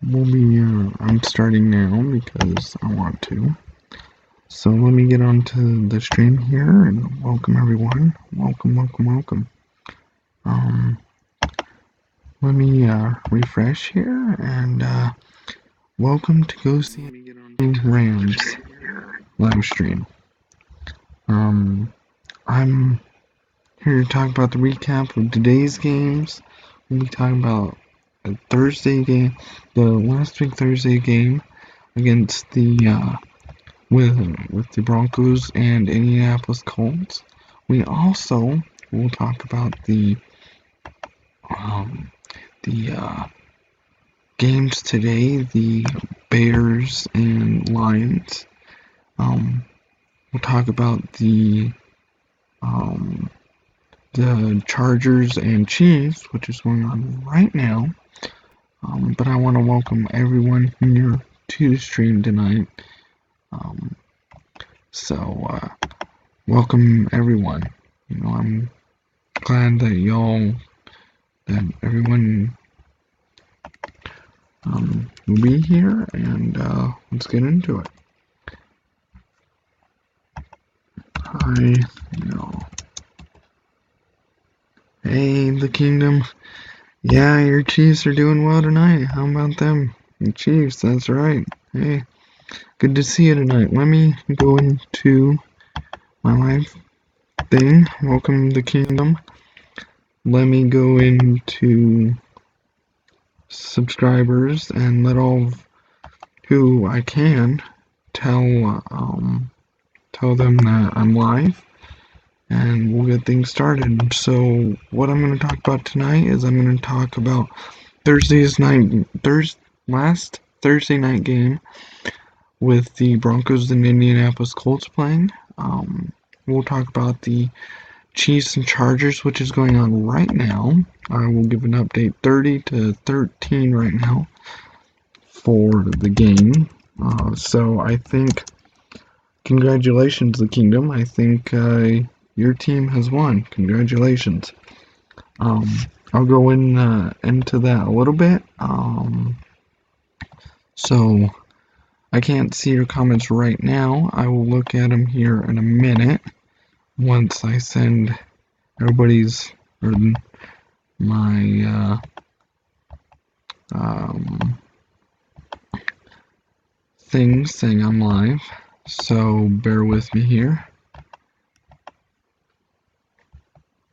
I'm starting now because I want to. So let me get onto the stream here and welcome everyone. Welcome. Um, Let me refresh here and welcome to Go See Rams live stream. I'm here to talk about the recap of today's games. We'll be talking about a Thursday game, the last week Thursday game against the with the Broncos and Indianapolis Colts. We also will talk about the games today, the Bears and Lions. We'll talk about the Chargers and Chiefs, which is going on right now. But I want to welcome everyone here to the stream tonight. So welcome everyone. I'm glad that everyone will be here, and let's get into it. Hey, the Kingdom. Yeah, your Chiefs are doing well tonight. How about them? The Chiefs, that's right. Hey, good to see you tonight. Let me go into my live thing. Welcome, the Kingdom. Let me go into subscribers and let all who I can tell them that I'm live, and we'll get things started. So what I'm going to talk about tonight is I'm going to talk about last Thursday night game with the Broncos and Indianapolis Colts playing. We'll talk about the Chiefs and Chargers, which is going on right now. I will give an update 30-13 right now for the game. So I think, congratulations, the Kingdom. I think your team has won. Congratulations. I'll go into that a little bit. So I can't see your comments right now. I will look at them here in a minute once I send everybody's or my thing saying I'm live. So bear with me here.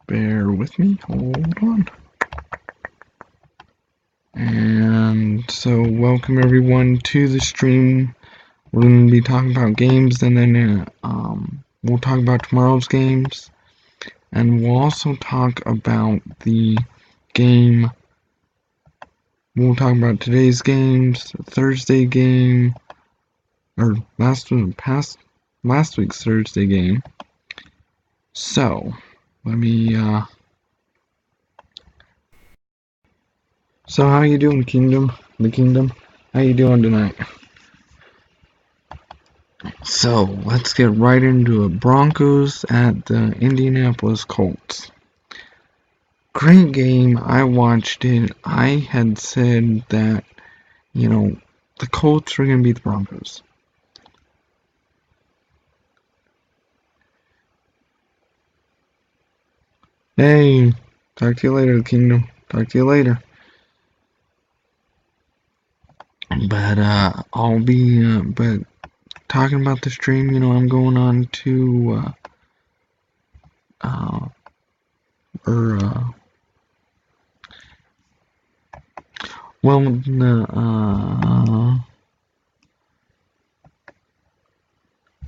Bear with me. Hold on. And so welcome everyone to the stream. We're going to be talking about games, and then we'll talk about tomorrow's games, and we'll also talk about the game. We'll talk about today's games, Thursday game, or last week's Thursday game. So let me. So how you doing, Kingdom? The Kingdom? How you doing tonight? So let's get right into it. Broncos at the Indianapolis Colts. Great game. I watched it. I had said that, the Colts were going to beat the Broncos. Hey, talk to you later, Kingdom. Talk to you later. But I'll be but talking about the stream, I'm going on to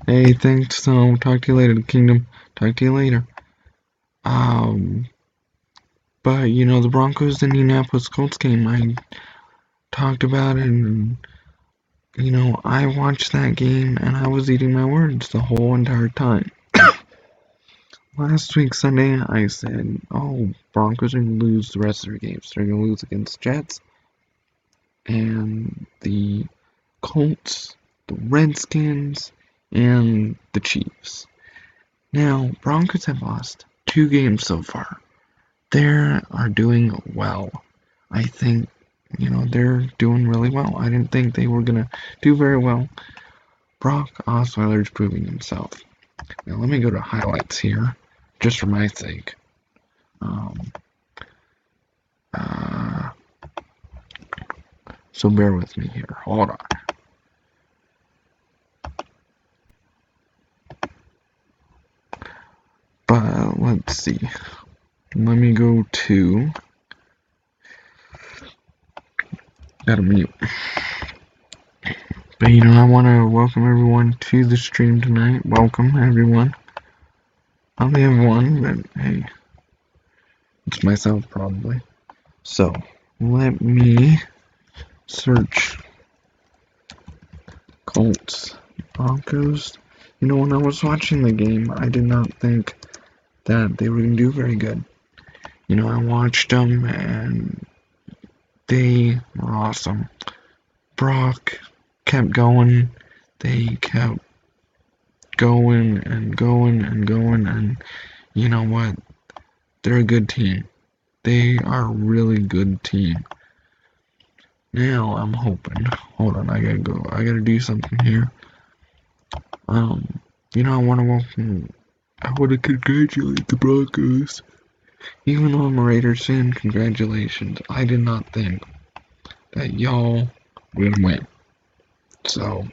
hey, thanks. So talk to you later, Kingdom. Talk to you later. But the Broncos and Indianapolis Colts game, I talked about it, and I watched that game and I was eating my words the whole entire time. Last week Sunday I said, Broncos are going to lose the rest of their games. They're going to lose against Jets and the Colts, the Redskins, and the Chiefs. Now, Broncos have lost 2 games so far. They are doing well. I think you know, they're doing really well. I didn't think they were gonna do very well. Brock Osweiler's proving himself. Now let me go to highlights here, just for my sake. Um, uh, so bear with me here. Hold on. But let's see. Let me go to. Gotta mute. But you know, I want to welcome everyone to the stream tonight. Welcome, everyone. I only have one, but hey, it's myself probably. So, let me search Colts, Broncos. You know, when I was watching the game, I did not think that they were going to do very good. You know, I watched them and they were awesome. Brock kept going. They kept going and going and going, and you know what? They're a good team. They are a really good team. Now I'm hoping. Hold on, I gotta go. I gotta do something here. You know, I want to congratulate the Broncos. Even though I'm a Raiders fan, congratulations. I did not think that y'all would win. So,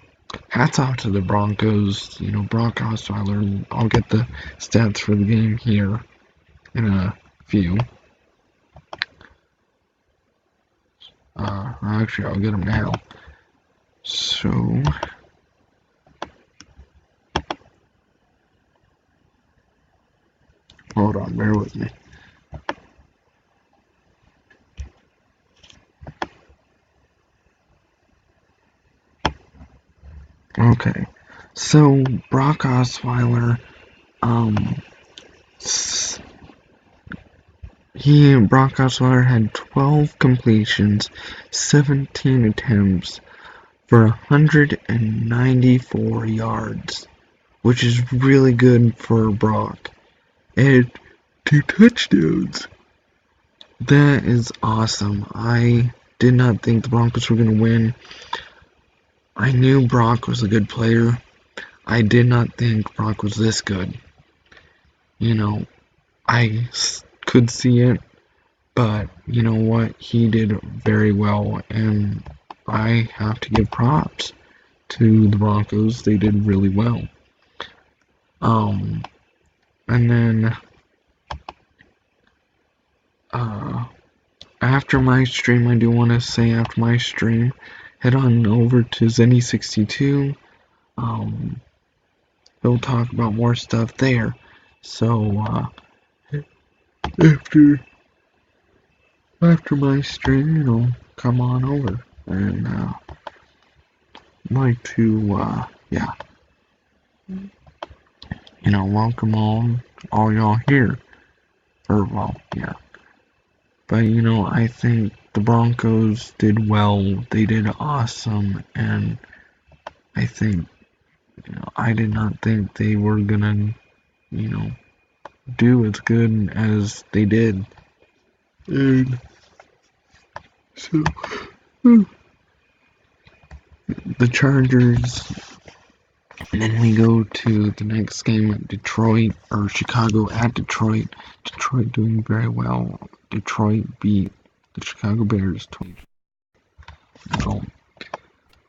hats off to the Broncos. You know, Brock Osweiler. I'll get the stats for the game here in a few. Actually, I'll get them now. So, hold on, bear with me. Okay, so Brock Osweiler, Brock Osweiler had 12 completions, 17 attempts for 194 yards, which is really good for Brock, and 2 touchdowns. That is awesome. I did not think the Broncos were going to win. I knew Brock was a good player. I did not think Brock was this good. You know, I could see it, but you know what? He did very well, and I have to give props to the Broncos. They did really well. And then after my stream, I do want to say after my stream, head on over to Zennie62. He'll talk about more stuff there. So after my stream, you know, come on over and like to yeah, you know, welcome all y'all here. Or well, yeah. But you know, I think the Broncos did well. They did awesome, and I think, you know, I did not think they were gonna, you know, do as good as they did. And so the Chargers, and then we go to the next game at Detroit, or Chicago at Detroit. Detroit doing very well. Detroit beat the Chicago Bears 20. So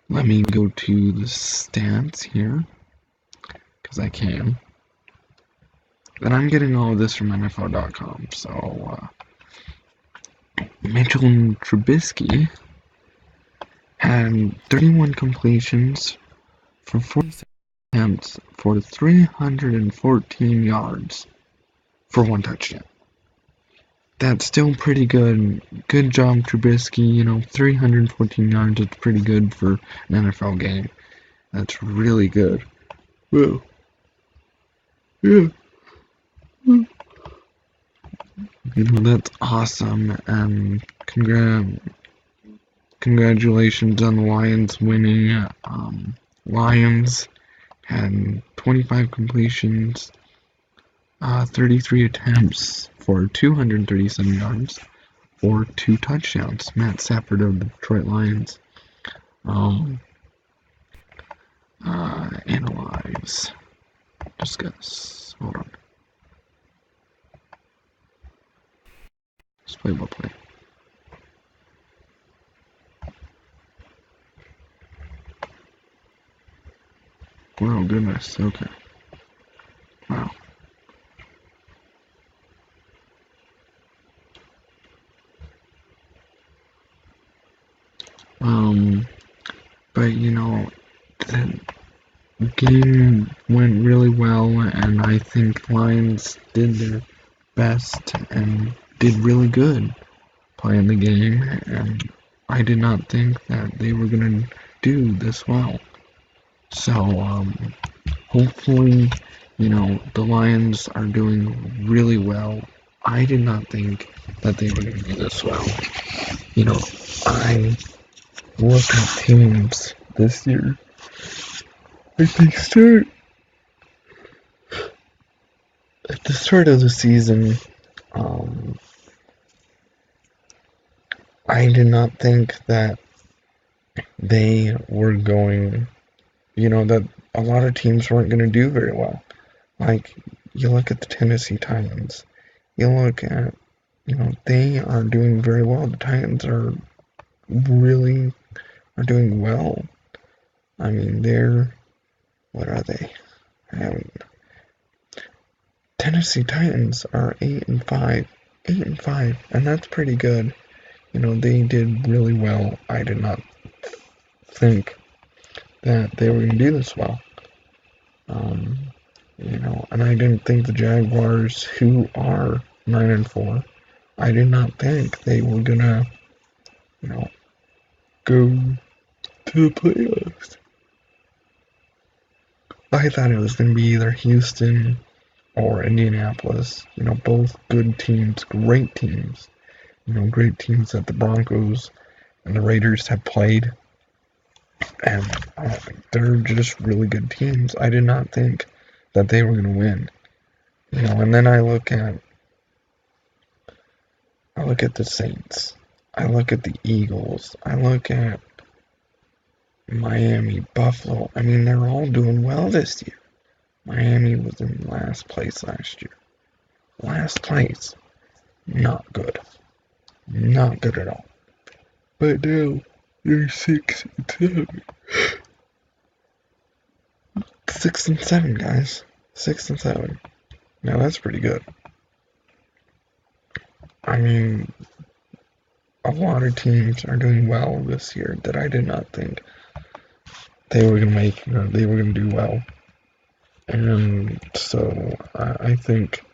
let me go to the stats here, because I can. And I'm getting all of this from NFL.com. So Mitchell Trubisky had 31 completions for 46 attempts for 314 yards for 1 touchdown. That's still pretty good. Good job, Trubisky. You know, 314 yards is pretty good for an NFL game. That's really good. Well, yeah. You know, that's awesome. And congratulations on the Lions winning. Lions had 25 completions, 33 attempts for 237 yards. for 2 touchdowns. Matt Stafford of the Detroit Lions. Analyze. Discuss. Hold on. Let's play by play. Wow, goodness. Okay. Wow. But you know, the game went really well, and I think Lions did their best and did really good playing the game, and I did not think that they were going to do this well. So, hopefully, you know, the Lions are doing really well. I did not think that they were going to do this well. You know, I look at teams this year. Like they start at the start of the season, I did not think that they were going, you know, that a lot of teams weren't going to do very well. Like, you look at the Tennessee Titans, you look at, you know, they are doing very well. The Titans are doing well. I mean, what are they? Tennessee Titans are 8-5, 8-5, and that's pretty good. You know, they did really well. I did not think that they were going to do this well. You know, and I didn't think the Jaguars, who are 9-4, I did not think they were gonna, you know, go to the playoffs. I thought it was gonna be either Houston or Indianapolis. You know, both good teams, great teams. You know, great teams that the Broncos and the Raiders have played, and they're just really good teams. I did not think that they were gonna win. You know, and then I look at the Saints. I look at the Eagles. I look at Miami, Buffalo. I mean, they're all doing well this year. Miami was in last place last year. Last place. Not good. Not good at all. But now, they're 6-7. 6-7, guys. 6-7. Now, that's pretty good. I mean, a lot of teams are doing well this year that I did not think they were going to make, they were going to do well. And so I think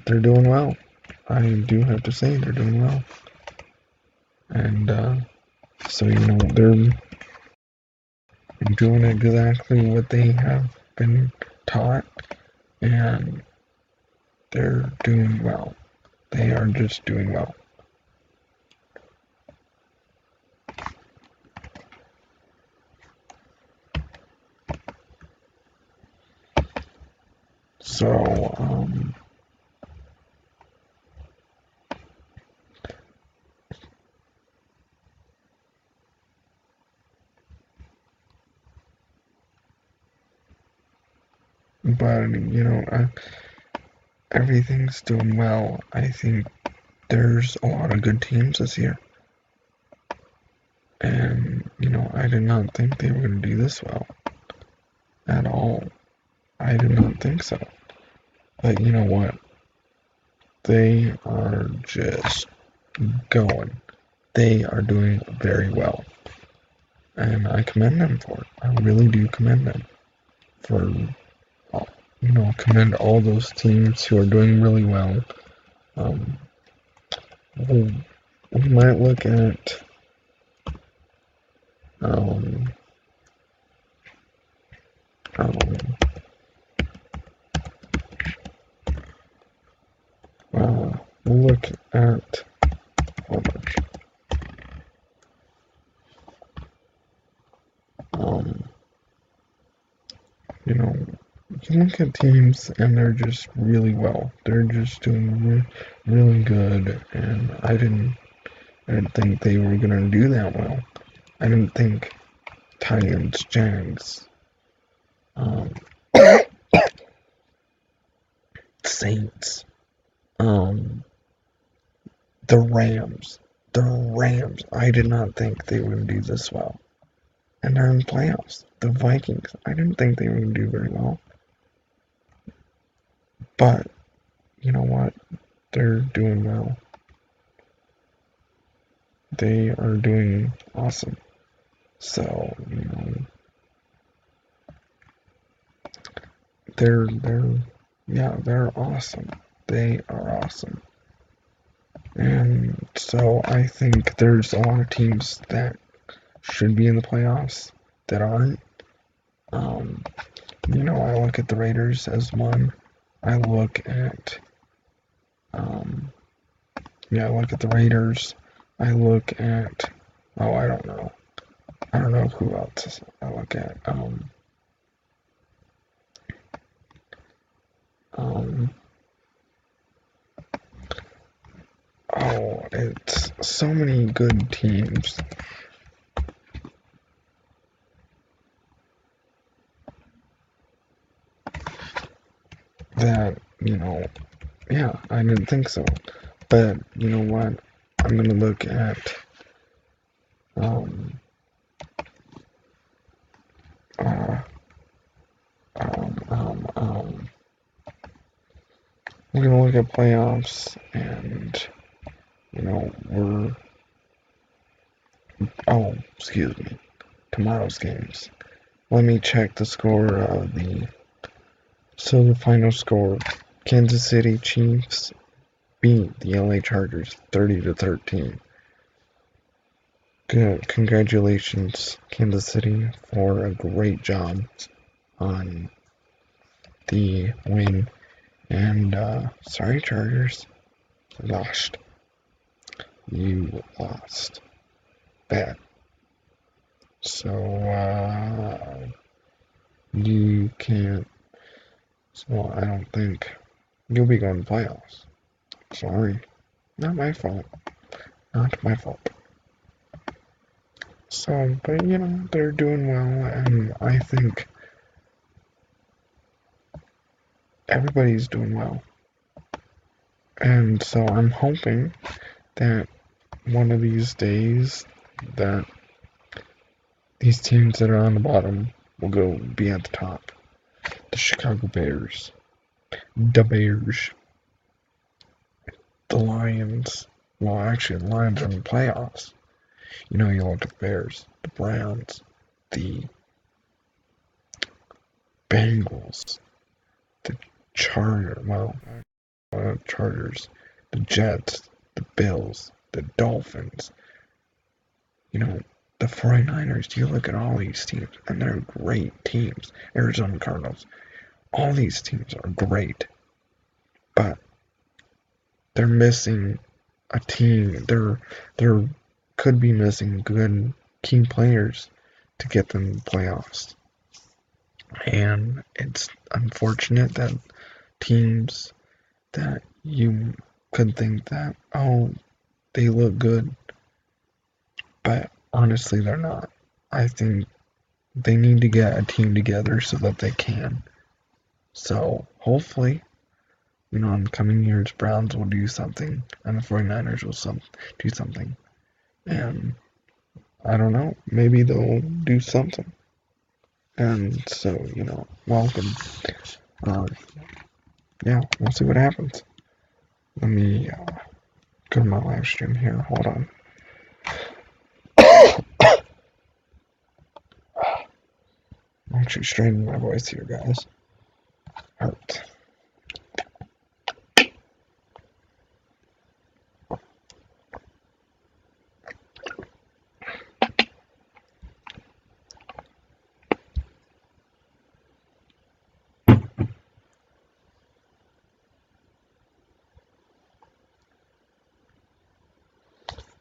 they're doing well. I do have to say they're doing well. And so, you know, they're doing exactly what they have been taught, and they're doing well. They are just doing well. So, but, you know, everything's doing well. I think there's a lot of good teams this year. And, you know, I did not think they were going to do this well at all. I did not think so. But you know what? They are just going. They are doing very well. And I commend them for it. I really do commend them for, you know, commend all those teams who are doing really well. We might look at we'll look at, hold on. You know, look at teams and they're just really well. They're just doing really good, and I didn't think they were gonna do that well. I didn't think Titans, Jags, um, Saints, um, the Rams, the Rams. I did not think they were gonna do this well, and they're in playoffs. The Vikings. I didn't think they were gonna do very well, but you know what? They're doing well. They are doing awesome. So, they're yeah, they're awesome. They are awesome. And so I think there's a lot of teams that should be in the playoffs that aren't. Um, I look at the Raiders as one. I look at um, I look at the Raiders. I look at I don't know. I don't know who else I look at. Um, it's so many good teams that, yeah, I didn't think so. But you know what? I'm gonna look at um, uh, um, um, um, we're gonna look at playoffs, and excuse me, tomorrow's games. Let me check the score of the final score: Kansas City Chiefs beat the LA Chargers 30-13. Good, congratulations, Kansas City, for a great job on the win. And sorry, Chargers, lost. You lost. Bad. So you can't. So I don't think you'll be going to playoffs. Sorry, not my fault. Not my fault. So, but they're doing well, and I think everybody's doing well. And so I'm hoping that one of these days that these teams that are on the bottom will go be at the top. The Chicago Bears, the Bears, the Lions. Well, actually, the Lions are in the playoffs. You look at the Bears, the Browns, the Bengals, the Chargers, the Jets, the Bills, the Dolphins. The 49ers. You look at all these teams, and they're great teams. Arizona Cardinals. All these teams are great, but they're missing a team. They're could be missing good key players to get them playoffs. And it's unfortunate that teams that you could think that, they look good, but honestly they're not. I think they need to get a team together so that they can. So hopefully, in coming years, Browns will do something, and the 49ers will do something. And I don't know, maybe they'll do something. And so, welcome. Yeah, we'll see what happens. Let me go to my live stream here. Hold on. I'm actually straining my voice here, guys. Hurt.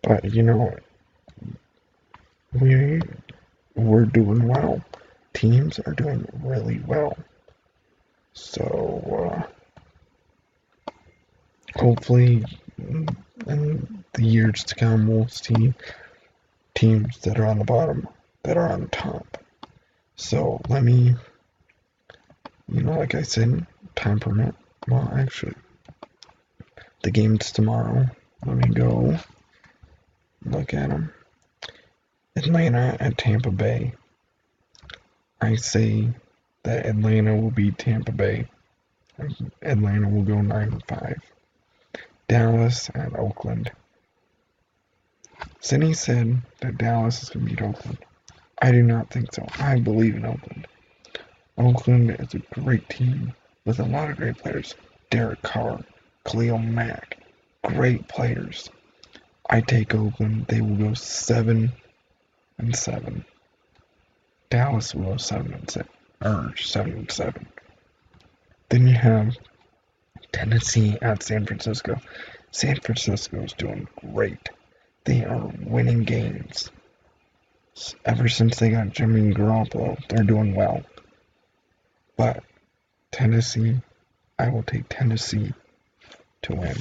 But we're doing well. Teams are doing really well. So, hopefully, in the years to come, we'll see teams that are on the bottom that are on top. So, let me, like I said, time permit. Well, actually, the game's tomorrow. Let me go look at them. Atlanta at Tampa Bay. I say that Atlanta will beat Tampa Bay. Atlanta will go 9-5. Dallas at Oakland. Zennie said that Dallas is going to beat Oakland. I do not think so. I believe in Oakland. Oakland is a great team with a lot of great players. Derek Carr, Khalil Mack, great players. I take Oakland. They will go 7-7. Dallas will go 7-6 or 7-7. Then you have Tennessee at San Francisco. San Francisco is doing great. They are winning games. Ever since they got Jimmy Garoppolo, they're doing well. But Tennessee, I will take Tennessee to win.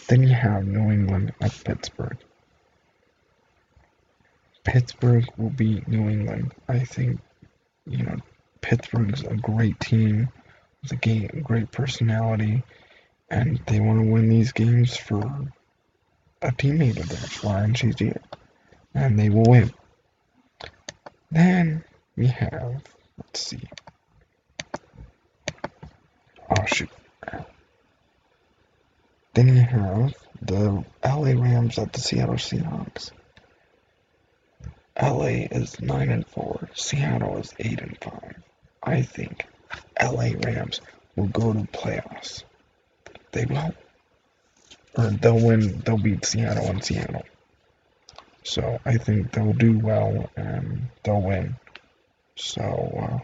Then you have New England at Pittsburgh. Pittsburgh will beat New England. I think, Pittsburgh's a great team with a great personality, and they want to win these games for a teammate of theirs, Ryan Shazier, and they will win. Then we have, let's see. Oh, shoot. Then you have the LA Rams at the Seattle Seahawks. LA is 9-4. Seattle is 8-5. I think LA Rams will go to playoffs. They will. Or they'll win. They'll beat Seattle in Seattle. So I think they'll do well and they'll win. So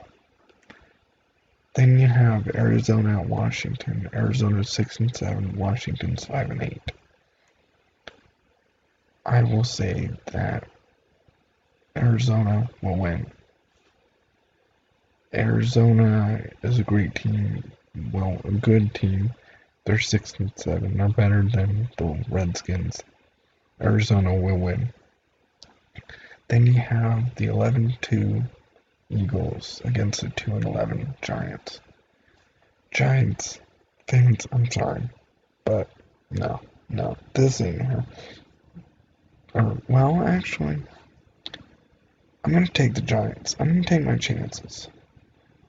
then you have Arizona at Washington. Arizona's 6-7. Washington's 5-8. I will say that Arizona will win. Arizona is a great team. Well, a good team. They're 6-7. They're better than the Redskins. Arizona will win. Then you have the 11-2 Eagles against the 2-11 Giants. Giants fans, I'm sorry, but no, this ain't her. Well, actually, I'm gonna take the Giants. I'm gonna take my chances.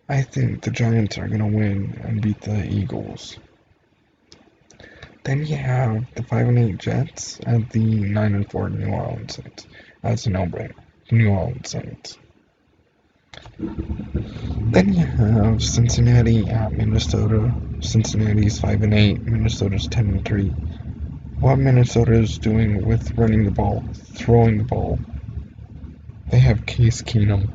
I think the Giants are gonna win and beat the Eagles. Then you have the 5-8 Jets and the 9-4 New Orleans Saints. That's a no-brainer. New Orleans Saints. Then you have Cincinnati at Minnesota. Cincinnati's 5-8. Minnesota's 10-3. What Minnesota is doing with running the ball, throwing the ball, they have Case Keenum.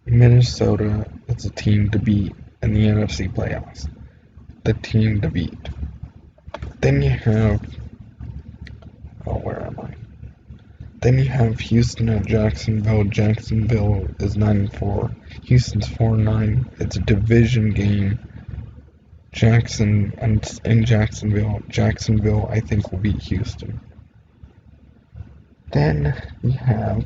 Minnesota is a team to beat in the NFC playoffs. The team to beat. Then you have, where am I? Then you have Houston at Jacksonville. Jacksonville is 9-4. Houston's 4-9. It's a division game. In Jacksonville, I think, will beat Houston. Then we have,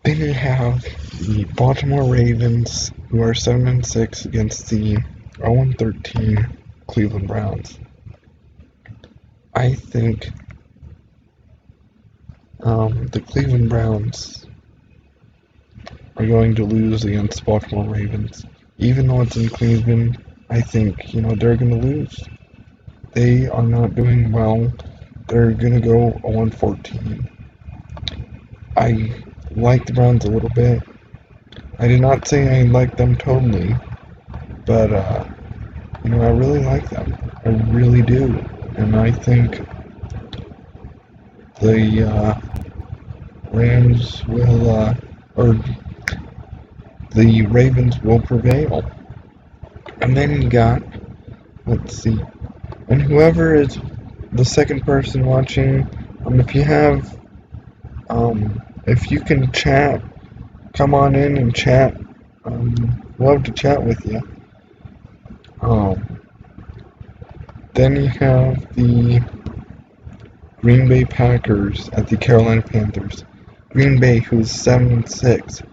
then you have the Baltimore Ravens, who are 7-6 against the 0-13 Cleveland Browns. I think the Cleveland Browns are going to lose against Baltimore Ravens. Even though it's in Cleveland, I think, they're going to lose. They are not doing well. They're going to go 0-14. I like the Browns a little bit. I did not say I like them totally, but, I really like them. I really do. And I think the Rams will, or the Ravens will prevail. And then you got, let's see, and whoever is the second person watching If you have, if you can chat, come on in and chat. Love to chat with you. Um, then you have the Green Bay Packers at the Carolina Panthers. Green Bay, who's 7-6,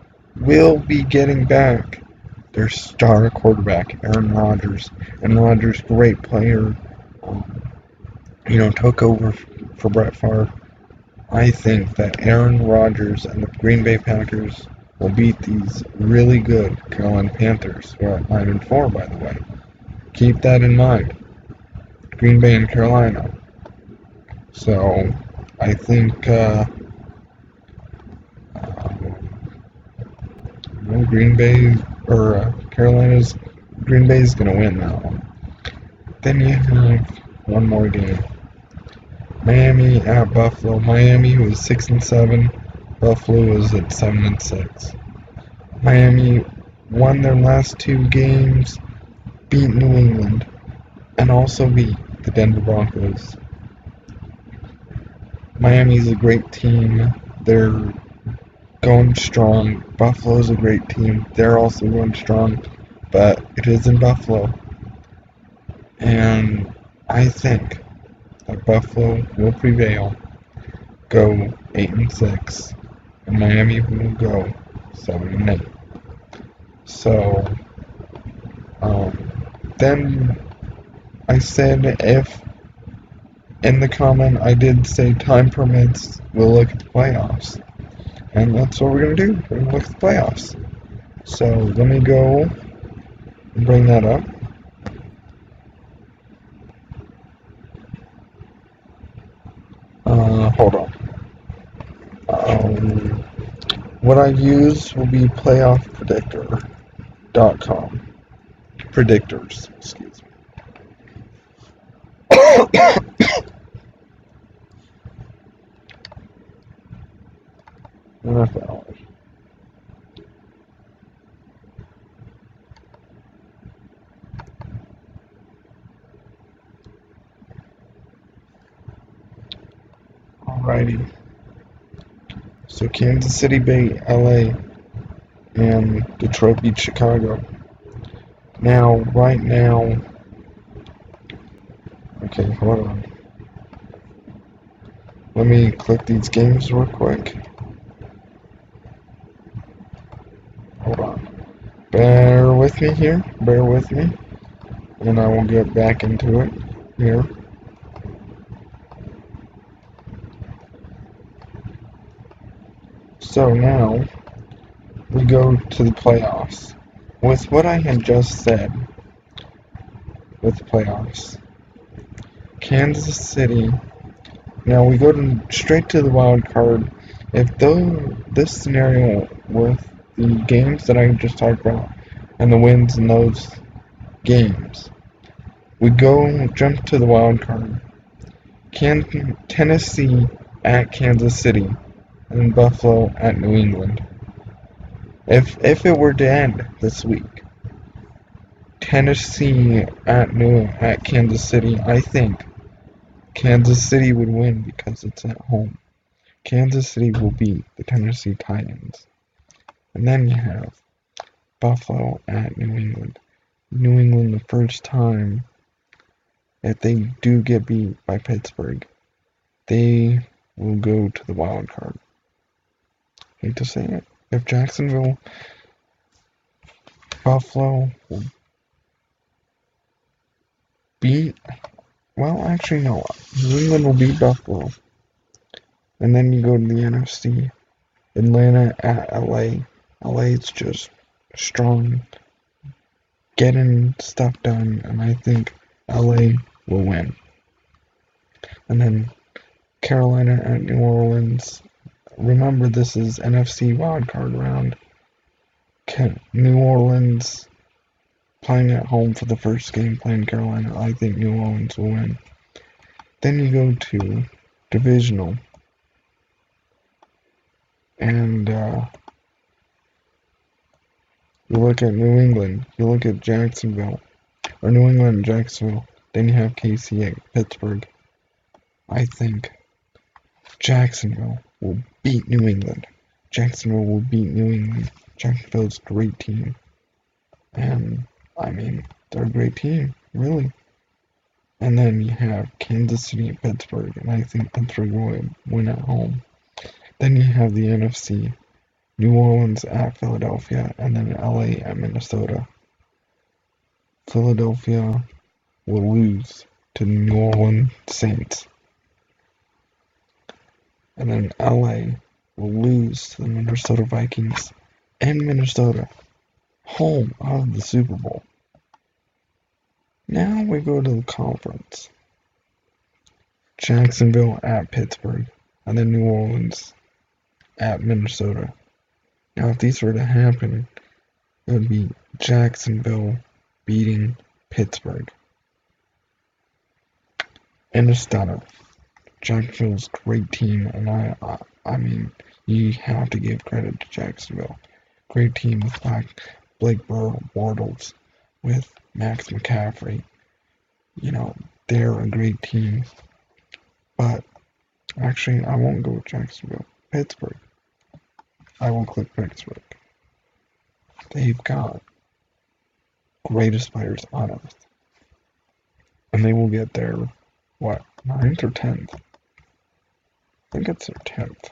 will be getting back their star quarterback, Aaron Rodgers. And Rodgers, great player, um, took over for Brett Favre. I think that Aaron Rodgers and the Green Bay Packers will beat these really good Carolina Panthers, who are at 9-4, by the way. Keep that in mind. Green Bay and Carolina. So, I think Green Bay or Carolina's Green Bay is going to win that one. Then you have one more game. Miami at Buffalo. Miami was 6-7. Buffalo was at 7-6. Miami won their last two games, beat New England, and also beat the Denver Broncos. Miami's a great team. They're going strong. Buffalo's a great team. They're also going strong, but it is in Buffalo. And I think that Buffalo will prevail, go 8-6, and Miami will go 7-8. So, then I said if in the comment I did say time permits, we'll look at the playoffs. And that's what we're going to do. We're going to look at the playoffs. So let me go and bring that up. Hold on. What I use will be playoffpredictor.com. Predictors, excuse me. NFL. Alrighty. So Kansas City beat LA and Detroit beat Chicago. Right now, okay, hold on. Let me click these games real quick. Hold on. Bear with me here. Bear with me. And I will get back into it here. So now, we go to the playoffs. With what I had just said, with the playoffs, Kansas City. Now we go straight to the wild card. If this scenario with the games that I just talked about and the wins in those games, we jump to the wild card. Tennessee at Kansas City and Buffalo at New England. If it were to end this week, Tennessee at Kansas City, I think Kansas City would win because it's at home. Kansas City will beat the Tennessee Titans. And then you have Buffalo at New England. New England, the first time that they do get beat by Pittsburgh, they will go to the wild card. Hate to say it. If Buffalo will beat, well, actually, no. New England will beat Buffalo. And then you go to the NFC. Atlanta at LA. LA's just strong, getting stuff done, and I think LA will win. And then Carolina at New Orleans. Remember, this is NFC wildcard round. New Orleans playing at home for the first game, playing Carolina. I think New Orleans will win. Then you go to divisional. And you look at New England. You look at Jacksonville. Or New England and Jacksonville. Then you have KC at Pittsburgh. I think Jacksonville will beat New England. Jacksonville will beat New England. Jacksonville's a great team. And, I mean, they're a great team, really. And then you have Kansas City and Pittsburgh, and I think Pittsburgh will win at home. Then you have the NFC, New Orleans at Philadelphia, and then LA at Minnesota. Philadelphia will lose to the New Orleans Saints. And then LA will lose to the Minnesota Vikings in Minnesota, home of the Super Bowl. Now we go to the conference. Jacksonville at Pittsburgh, and then New Orleans at Minnesota. Now if these were to happen, it would be Jacksonville beating Pittsburgh. And a stunner. Jacksonville's a great team, and I mean, you have to give credit to Jacksonville. Great team with Blake Bortles, with Max McCaffrey. You know, they're a great team. But actually, I won't go with Jacksonville. Pittsburgh. I will click Pittsburgh. They've got greatest players on earth. And they will get their, 9th or 10th? I think it's their 10th.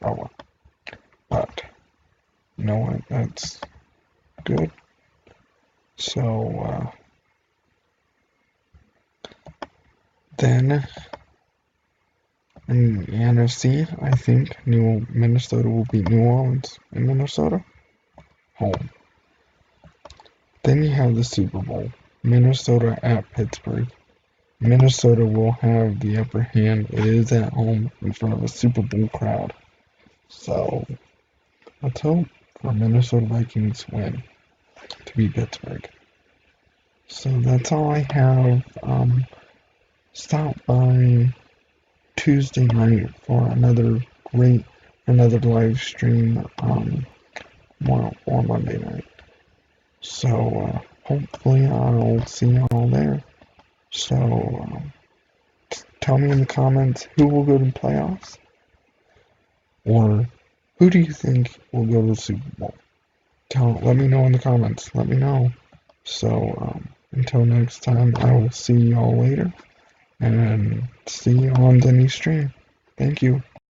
Oh well. But, you know what? That's good. So, then, in the NFC, I think Minnesota will beat New Orleans in Minnesota. Home. Then you have the Super Bowl. Minnesota at Pittsburgh. Minnesota will have the upper hand. It is at home in front of a Super Bowl crowd. So, let's hope for Minnesota Vikings win to beat Pittsburgh. So that's all I have. Stop by Tuesday night for another live stream or Monday night. So hopefully I'll see y'all there. So tell me in the comments who will go to the playoffs, or who do you think will go to the Super Bowl? Let me know in the comments. Let me know. So until next time, I will see y'all later, and see you on Zennie's stream. Thank you.